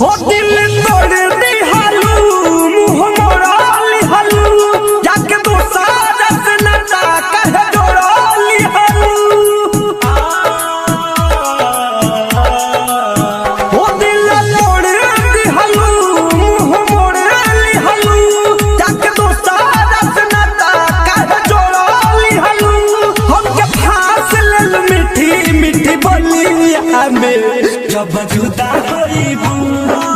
हो दिल तोड़ दी हालू मुँह मोड़ा ली हालू जाके दोसारा से नचा कह जोड़ा ली हालू हो दिल तोड़ दी हालू मुँह मोड़ा ली हालू जाके दोसारा से नचा कह जोड़ा ली हालू हमके फांस ले मीठी मीठी बोलिया में जब जुदा होइबू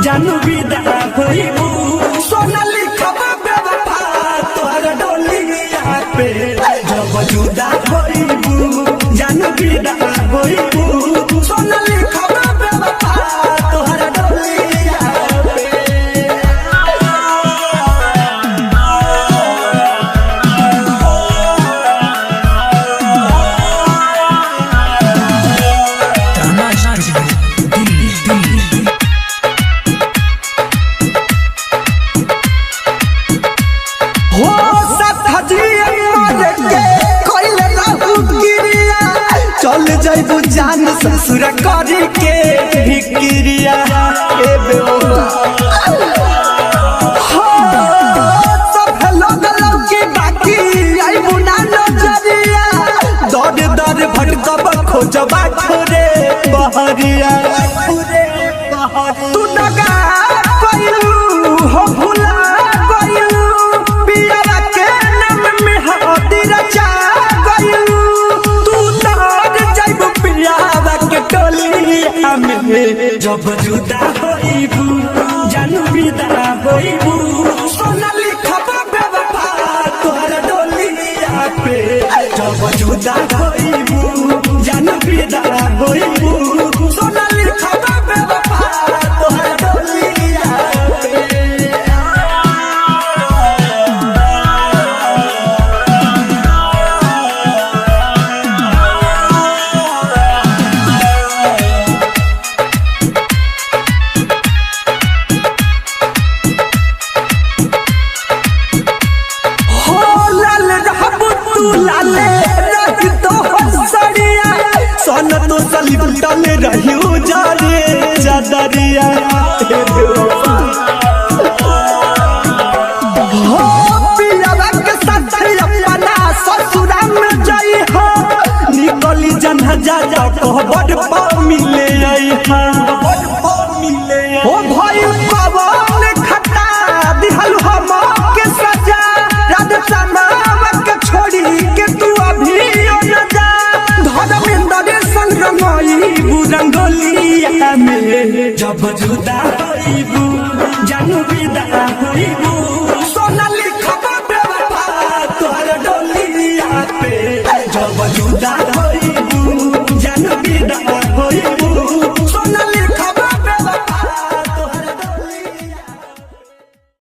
जानू विदा होइबू सोनाली खबर बेवफा तोहर डोलिया पे जब जुदा होइबू जानू विदा होइबू सोनाली खबर बेवफा तोहर डोलिया पे हो चल जाइबू जान ससुर करी के भिक्रिया ए बेवफा सब लोग लौकी बाकी आइबू ना नजरिया दर दर भटकब खोजबा खोरे बहरिया तू दगा कइलू हो भुला गइलू पिया के नाम में हदी रचा गइलू तू तार जाइबू पिया के टोलिया में जब जुदा होइबू जानू विदा होइबू सोनाली खबर बेवफा तोहर डोलिया पे जब जुदा होइबू जानू विदा होइबू सोनाली खबर बेवफा तोहर डोलिया पे तो सलिपटल रहियो जारे चादरिया हो पियावा के साथ अपना ससुरा में जाई हो निकली जनहजा जा तो बड़ पाव मिले आई हा हो भाई पवन खटा दिहल हम के सजा रात समावा के छोड़ी के तू अभी न जा धर्मेंद्र संग रंगोइबू रंगोलिया में जब जुदा होइबू जानू विदा होइबू